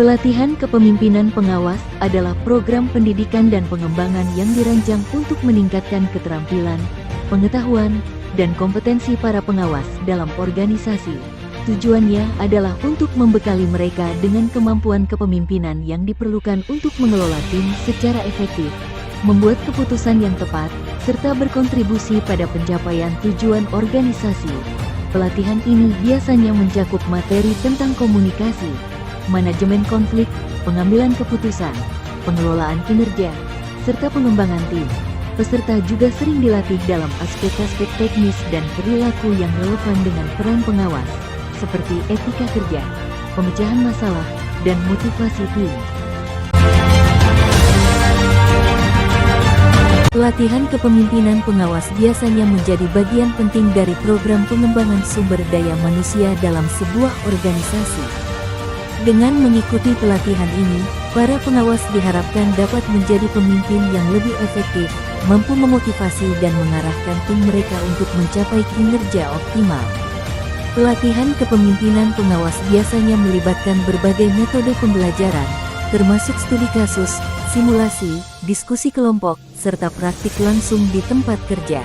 Pelatihan kepemimpinan pengawas adalah program pendidikan dan pengembangan yang dirancang untuk meningkatkan keterampilan, pengetahuan, dan kompetensi para pengawas dalam organisasi. Tujuannya adalah untuk membekali mereka dengan kemampuan kepemimpinan yang diperlukan untuk mengelola tim secara efektif, membuat keputusan yang tepat, serta berkontribusi pada pencapaian tujuan organisasi. Pelatihan ini biasanya mencakup materi tentang komunikasi, manajemen konflik, pengambilan keputusan, pengelolaan kinerja, serta pengembangan tim. Peserta juga sering dilatih dalam aspek-aspek teknis dan perilaku yang relevan dengan peran pengawas, seperti etika kerja, pemecahan masalah, dan motivasi tim. Pelatihan kepemimpinan pengawas biasanya menjadi bagian penting dari program pengembangan sumber daya manusia dalam sebuah organisasi. Dengan mengikuti pelatihan ini, para pengawas diharapkan dapat menjadi pemimpin yang lebih efektif, mampu memotivasi dan mengarahkan tim mereka untuk mencapai kinerja optimal. Pelatihan kepemimpinan pengawas biasanya melibatkan berbagai metode pembelajaran, termasuk studi kasus, simulasi, diskusi kelompok, serta praktik langsung di tempat kerja.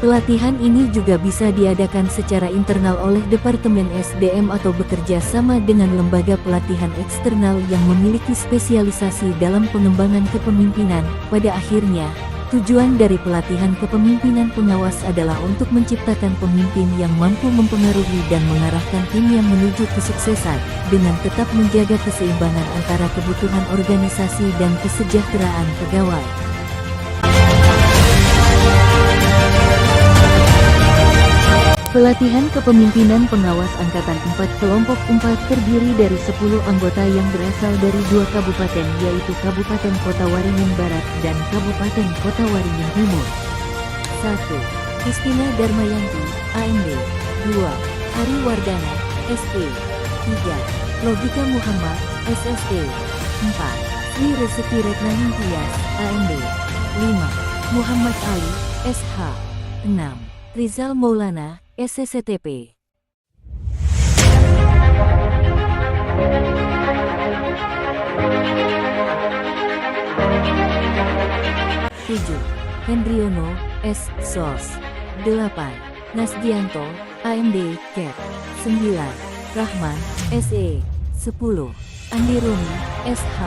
Pelatihan ini juga bisa diadakan secara internal oleh Departemen SDM atau bekerja sama dengan lembaga pelatihan eksternal yang memiliki spesialisasi dalam pengembangan kepemimpinan. Pada akhirnya, tujuan dari pelatihan kepemimpinan pengawas adalah untuk menciptakan pemimpin yang mampu mempengaruhi dan mengarahkan tim yang menuju kesuksesan, dengan tetap menjaga keseimbangan antara kebutuhan organisasi dan kesejahteraan pegawai. Pelatihan kepemimpinan pengawas Angkatan 4 Kelompok 4 terdiri dari 10 anggota yang berasal dari 2 kabupaten, yaitu Kabupaten Kota Waringin Barat dan Kabupaten Kota Waringin Timur. 1. Kristina Darmayanti, AMD. 2. Ari Wardana, SE. 3. Logika Muhammad, SSE. 4. Sri Rezeki Retnaningtyas, AMD. 5. Muhammad Ali, SH. 6. Rizal Maulana, SSCTP. 7. Hendriono, S. SOS. 8. Nasdianto, AMD, CAT. 9. Rahman, SE. 10. Andi Rumi, SH.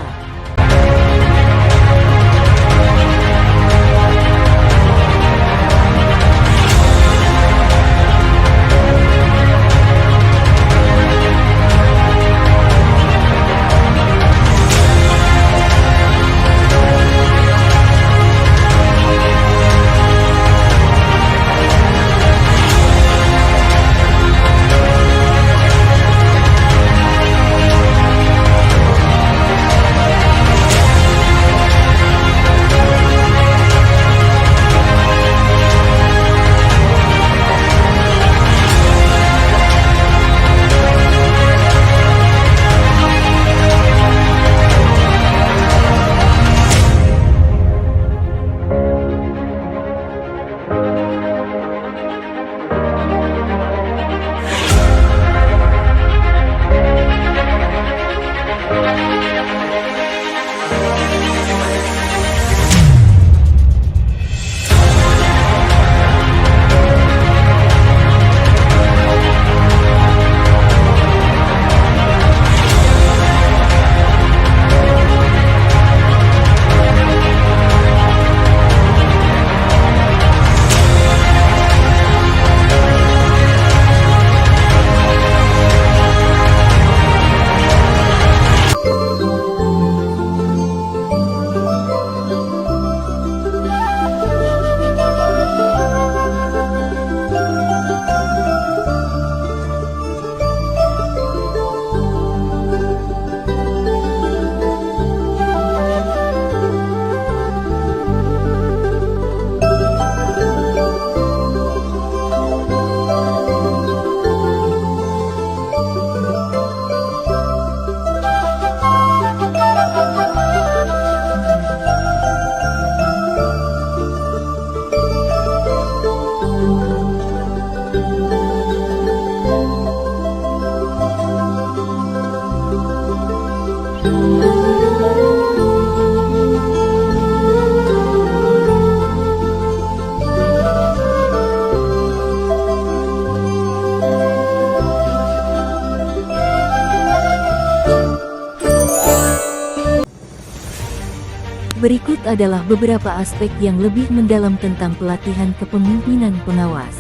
Berikut adalah beberapa aspek yang lebih mendalam tentang pelatihan kepemimpinan pengawas.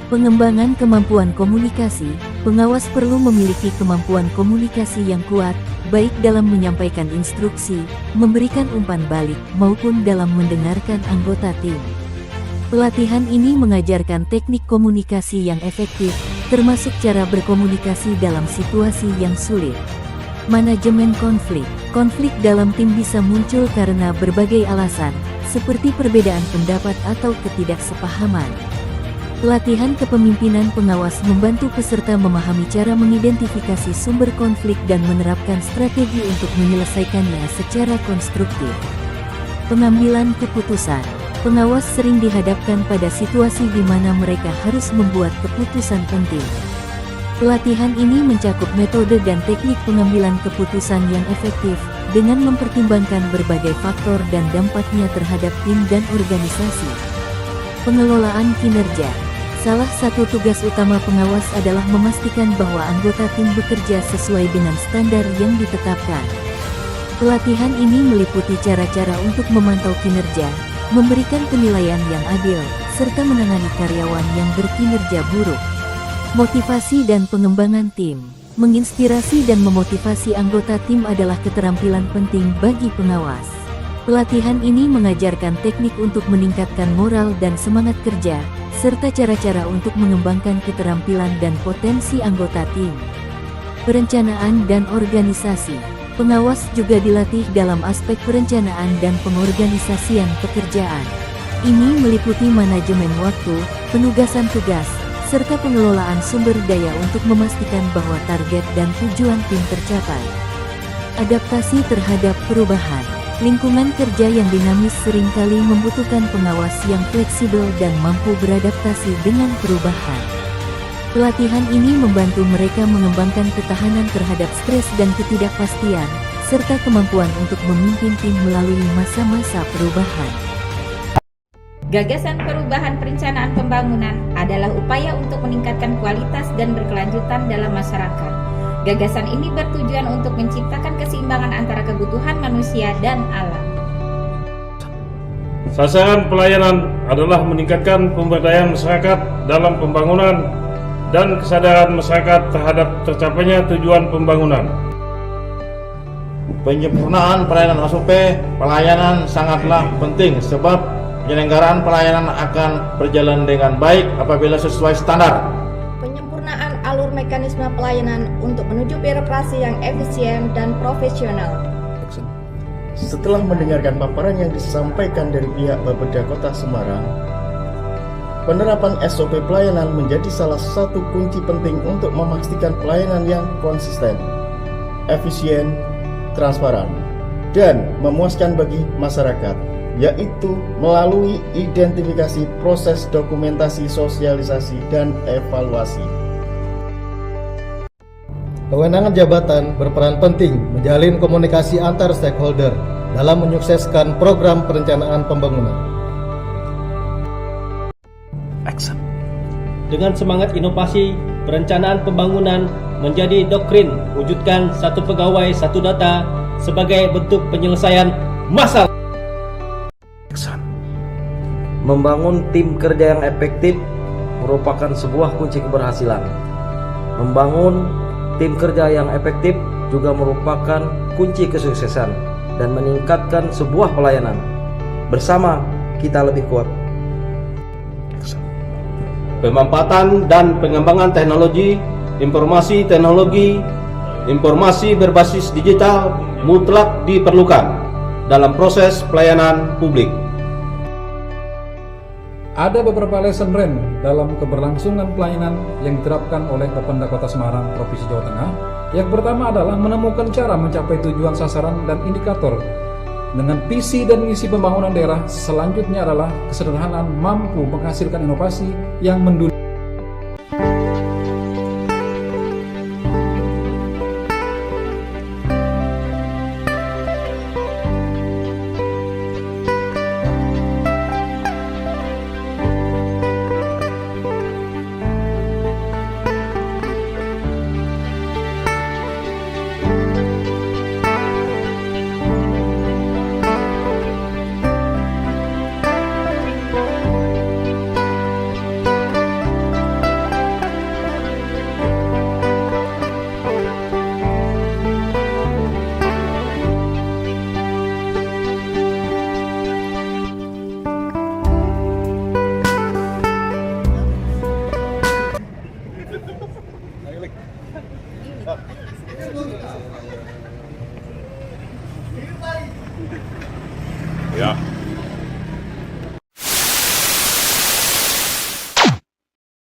Pengembangan kemampuan komunikasi. Pengawas perlu memiliki kemampuan komunikasi yang kuat, baik dalam menyampaikan instruksi, memberikan umpan balik, maupun dalam mendengarkan anggota tim. Pelatihan ini mengajarkan teknik komunikasi yang efektif, termasuk cara berkomunikasi dalam situasi yang sulit. Manajemen konflik. Konflik dalam tim bisa muncul karena berbagai alasan, seperti perbedaan pendapat atau ketidaksepahaman. Pelatihan kepemimpinan pengawas membantu peserta memahami cara mengidentifikasi sumber konflik dan menerapkan strategi untuk menyelesaikannya secara konstruktif. Pengambilan keputusan. Pengawas sering dihadapkan pada situasi di mana mereka harus membuat keputusan penting. Pelatihan ini mencakup metode dan teknik pengambilan keputusan yang efektif, dengan mempertimbangkan berbagai faktor dan dampaknya terhadap tim dan organisasi. Pengelolaan kinerja. Salah satu tugas utama pengawas adalah memastikan bahwa anggota tim bekerja sesuai dengan standar yang ditetapkan. Pelatihan ini meliputi cara-cara untuk memantau kinerja, memberikan penilaian yang adil, serta menangani karyawan yang berkinerja buruk. Motivasi dan pengembangan tim. Menginspirasi dan memotivasi anggota tim adalah keterampilan penting bagi pengawas. Pelatihan ini mengajarkan teknik untuk meningkatkan moral dan semangat kerja, serta cara-cara untuk mengembangkan keterampilan dan potensi anggota tim. Perencanaan dan organisasi. Pengawas juga dilatih dalam aspek perencanaan dan pengorganisasian pekerjaan. Ini meliputi manajemen waktu, penugasan tugas, serta pengelolaan sumber daya untuk memastikan bahwa target dan tujuan tim tercapai. Adaptasi terhadap perubahan. Lingkungan kerja yang dinamis seringkali membutuhkan pengawas yang fleksibel dan mampu beradaptasi dengan perubahan. Pelatihan ini membantu mereka mengembangkan ketahanan terhadap stres dan ketidakpastian, serta kemampuan untuk memimpin tim melalui masa-masa perubahan. Gagasan perubahan perencanaan pembangunan adalah upaya untuk meningkatkan kualitas dan berkelanjutan dalam masyarakat. Gagasan ini bertujuan untuk menciptakan keseimbangan antara kebutuhan manusia dan alam. Sasaran pelayanan adalah meningkatkan pemberdayaan masyarakat dalam pembangunan dan kesadaran masyarakat terhadap tercapainya tujuan pembangunan. Penyempurnaan pelayanan SOP pelayanan sangatlah penting sebab penyelenggaraan pelayanan akan berjalan dengan baik apabila sesuai standar. Penyempurnaan alur mekanisme pelayanan untuk menuju birokrasi yang efisien dan profesional. Setelah mendengarkan paparan yang disampaikan dari pihak Bapeda Kota Semarang, penerapan SOP pelayanan menjadi salah satu kunci penting untuk memastikan pelayanan yang konsisten, efisien, transparan, dan memuaskan bagi masyarakat, yaitu melalui identifikasi, proses dokumentasi, sosialisasi, dan evaluasi. Kewenangan jabatan berperan penting menjalin komunikasi antar stakeholder dalam menyukseskan program perencanaan pembangunan. Action. Dengan semangat inovasi, perencanaan pembangunan menjadi doktrin wujudkan satu pegawai, satu data sebagai bentuk penyelesaian masalah. Membangun tim kerja yang efektif merupakan sebuah kunci keberhasilan. Membangun tim kerja yang efektif juga merupakan kunci kesuksesan dan meningkatkan sebuah pelayanan. Bersama kita lebih kuat. Pemanfaatan dan pengembangan teknologi, informasi berbasis digital mutlak diperlukan dalam proses pelayanan publik. Ada beberapa lesson learned dalam keberlangsungan pelayanan yang diterapkan oleh Bapeda Kota Semarang, Provinsi Jawa Tengah. Yang pertama adalah menemukan cara mencapai tujuan sasaran dan indikator dengan visi dan misi pembangunan daerah. Selanjutnya adalah kesederhanaan mampu menghasilkan inovasi yang mendunia. Ya.